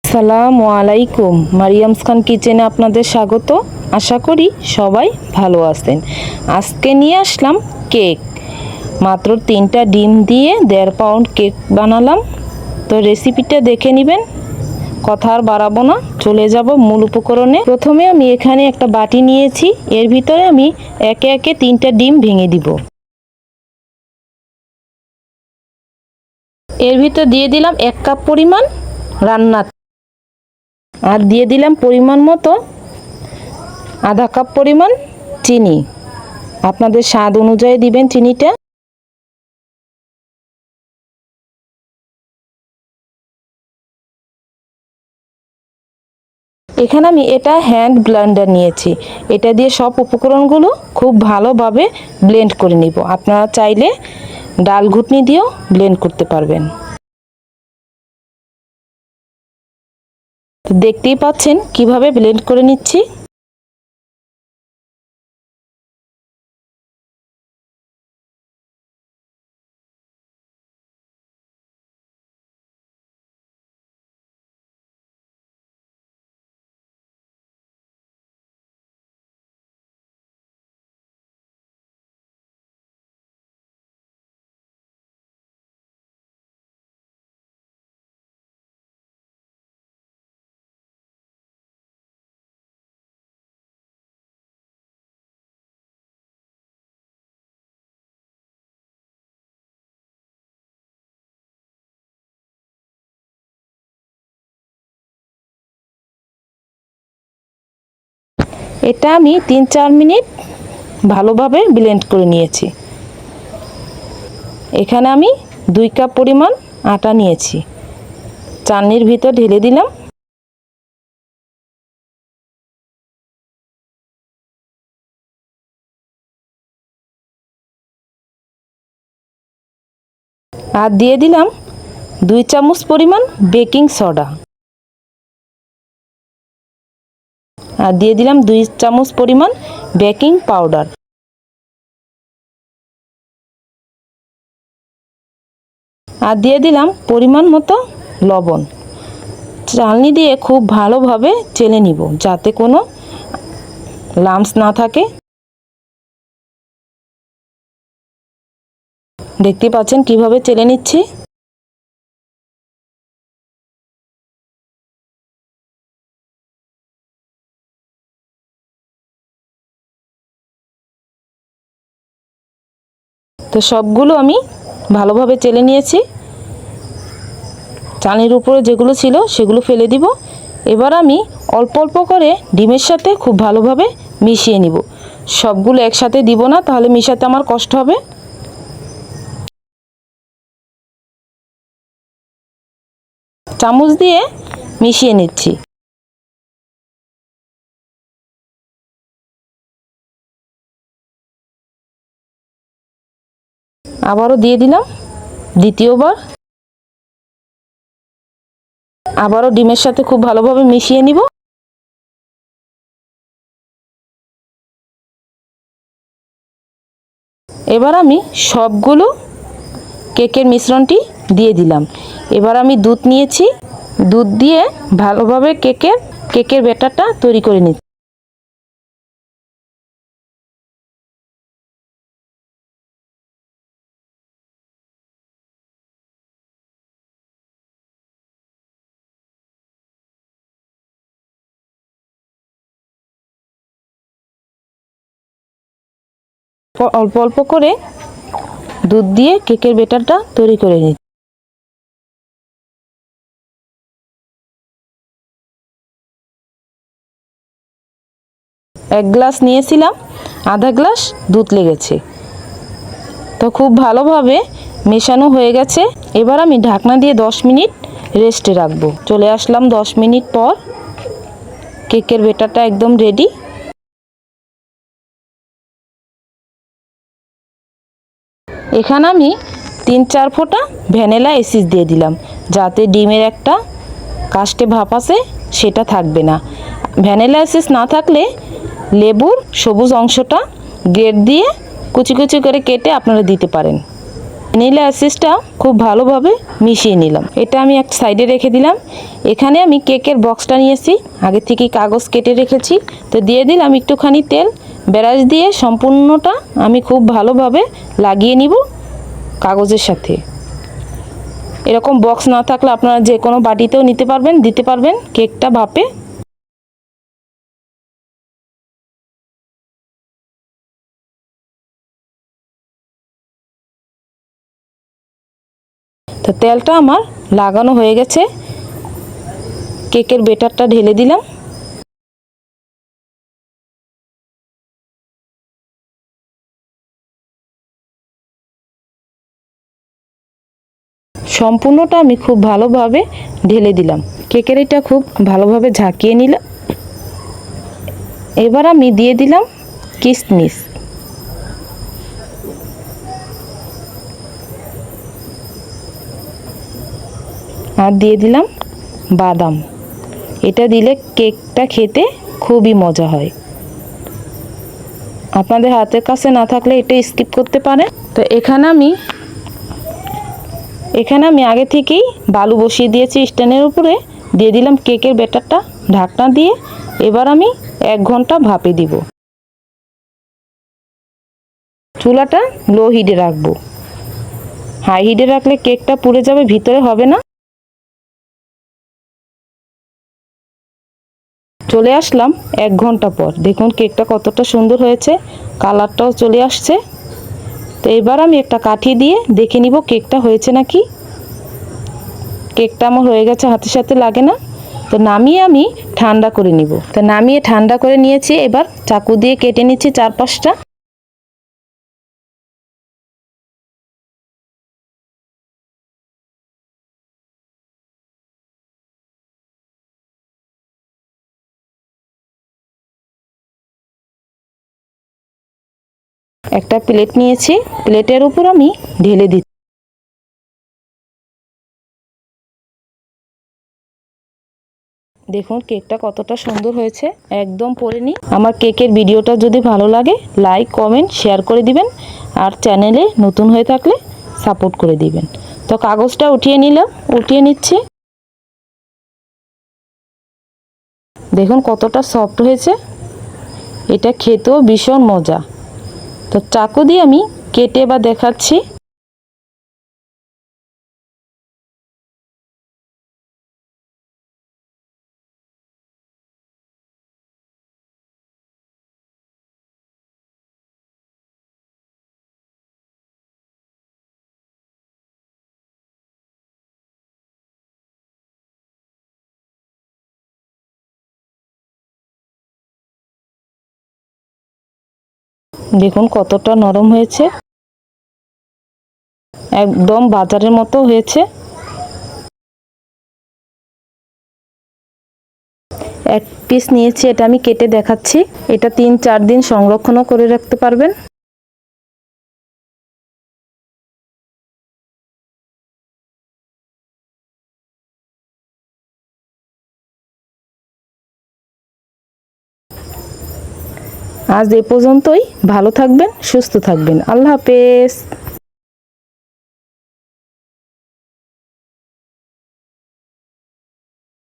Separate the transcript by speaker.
Speaker 1: আসসালামু আলাইকুম। মারিয়ামস খান কিচেনে আপনাদের স্বাগত। আশা করি সবাই ভালো আছেন। আজকে নিয়ে আসলাম কেক। মাত্র 3টা ডিম দিয়ে 1.5 পাউন্ড কেক বানালাম। তো রেসিপিটা দেখে নেবেন। কথা আর বাড়াবো না, চলে যাব মূল উপকরণে। প্রথমে আমি এখানে একটা বাটি নিয়েছি, এর ভিতরে আমি একে একে 3টা ডিম ভেঙে দিব। এর ভিতর দিয়ে দিলাম 1 কাপ পরিমাণ রান্না, আর দিয়ে দিলাম পরিমাণ মতো আধা কাপ পরিমাণ চিনি। আপনাদের স্বাদ অনুযায়ী দিবেন চিনিটা। এখানে আমি এটা হ্যান্ড ব্লেন্ডার নিয়েছি, এটা দিয়ে সব উপকরণগুলো খুব ভালোভাবে ব্লেন্ড করে নিব। আপনারা চাইলে ডাল ঘুটনি দিয়েও ব্লেন্ড করতে পারবেন। তো দেখতেই পাচ্ছেন কিভাবে ব্লেন্ড করে নিচ্ছি। এটা আমি 3-4 মিনিট ভালোভাবে ব্লেন্ড করে নিয়েছি। এখানে আমি 2 কাপ পরিমাণ আটা নিয়েছি, চালনির ভিতর ঢেলে দিলাম। আর দিয়ে দিলাম 2 চামচ পরিমাণ বেকিং সোডা, আর দিয়ে দিলাম 2 চামচ পরিমাণ বেকিং পাউডার, আর দিয়ে দিলাম পরিমাণ মতো লবণ। চালনি দিয়ে খুব ভালোভাবে চেলে নিব যাতে কোনো লাম্পস না থাকে। দেখতে পাচ্ছেন কিভাবে চেলে নিচ্ছি। তো সবগুলো আমি ভালোভাবে চেলে নিয়েছি। চালনির উপরে যেগুলো ছিল সেগুলো ফেলে দিব। এবার আমি অল্প অল্প করে ডিমের সাথে খুব ভালোভাবে মিশিয়ে নিব। সবগুলো একসাথে দিব না, তাহলে মিশাতে আমার কষ্ট হবে। চামচ দিয়ে মিশিয়ে নিচ্ছি। আবারও দিয়ে দিলাম দ্বিতীয়বার। আবারও ডিমের সাথে খুব ভালোভাবে মিশিয়ে নিব। এবার আমি সবগুলো কেকের মিশ্রণটি দিয়ে দিলাম। এবার আমি দুধ নিয়েছি, দুধ দিয়ে ভালোভাবে কেকের ব্যাটারটা তৈরি করে নিচ্ছি। অল্প অল্প করে দুধ দিয়ে কেকের ব্যাটারটা তৈরি করে নিচ্ছি। এক গ্লাস নিয়েছিলাম, আধা গ্লাস দুধ লেগেছে। তো খুব ভালোভাবে মেশানো হয়ে গেছে। এবার আমি ঢাকনা দিয়ে 10 মিনিট রেস্টে রাখবো। চলে আসলাম 10 মিনিট পর। কেকের ব্যাটারটা একদম রেডি। এখানে আমি 3-4 ফোঁটা ভ্যানিলা এসেন্স দিয়ে দিলাম, যাতে ডিমের একটা কাস্টে ভাপ আছে সেটা থাকবে না। ভ্যানিলা এসেন্স না থাকলে লেবুর সবুজ অংশটা গ্রেট দিয়ে কুচি কুচি করে কেটে আপনারা দিতে পারেন। ভ্যানিলা এসেন্সটা খুব ভালোভাবে মিশিয়ে নিলাম। এটা আমি এক সাইডে রেখে দিলাম। এখানে আমি কেকের বক্সটা নিয়েছি, আগে থেকে কাগজ কেটে রেখেছি। তো দিয়ে দিলাম একটুখানি তেল, ব্রাশ দিয়ে সম্পূর্ণটা আমি খুব ভালোভাবে লাগিয়ে নিব কাগজের সাথে। এরকম বক্স না থাকলে আপনারা যে কোনো বাটিতেও নিতে পারবেন, দিতে পারবেন কেকটা ভাপে। তো তেলটা আমার লাগানো হয়ে গেছে, কেকের ব্যাটারটা ঢেলে দিলাম। সম্পূর্ণটা আমি খুব ভালোভাবে ঢেলে দিলাম। কেকের এটা খুব ভালোভাবে ঝাঁকিয়ে নিলাম। এবার আমি দিয়ে দিলাম কিশমিশ, আর দিয়ে দিলাম বাদাম। এটা দিলে কেকটা খেতে খুবই মজা হয়। আপনাদের হাতের কাছে না থাকলে এটা স্কিপ করতে পারেন। তো এখানে আমি আগে থেকেই বালু বসিয়ে দিয়েছি স্ট্যান্ডের উপরে, দিয়ে দিলাম কেকের ব্যাটারটা ঢাকনা দিয়ে। এবার আমি 1 ঘন্টা ভাপে দিব। চুলাটা লো হিটে রাখবো, হাই হিটে রাখলে কেকটা পুড়ে যাবে, ভিতরে হবে না। চলে আসলাম 1 ঘন্টা পর, দেখুন কেকটা কতটা সুন্দর হয়েছে, কালারটাও চলে আসছে। তো এবার আমি একটা কাঠি দিয়ে দেখে নিব কেকটা হয়েছে নাকি। কেকটা আমার হয়ে গেছে, হাতের সাথে লাগে না। তো নামিয়ে আমি ঠান্ডা করে নিব। তো নামিয়ে ঠান্ডা করে নিয়েছি, এবার চাকু দিয়ে কেটে নিচ্ছি 4-5টা। একটা প্লেট নিয়েছি, প্লেটের উপর আমি ঢেলে দিচ্ছি। দেখুন কেকটা কতটা সুন্দর হয়েছে, একদম পড়েনি। আমার কেকের ভিডিওটা যদি ভালো লাগে লাইক কমেন্ট শেয়ার করে দিবেন, আর চ্যানেলে নতুন হয়ে থাকলে সাপোর্ট করে দিবেন। তো কাগজটা উঠিয়ে নিলাম, উঠিয়ে নিচ্ছি। দেখুন কতটা সফট হয়েছে, এটা খেতেও ভীষণ মজা। তো চাকু দিয়ে আমি কেটে বা দেখাচ্ছি। দেখুন কতটা নরম হয়েছে, একদম বাজারের মতো হয়েছে। এক পিস নিয়েছি, এটা আমি কেটে দেখাচ্ছি। এটা 3-4 দিন সংরক্ষণও করে রাখতে পারবেন। আজ এ পর্যন্তই, ভালো থাকবেন, সুস্থ থাকবেন, আল্লাহ হাফেজ।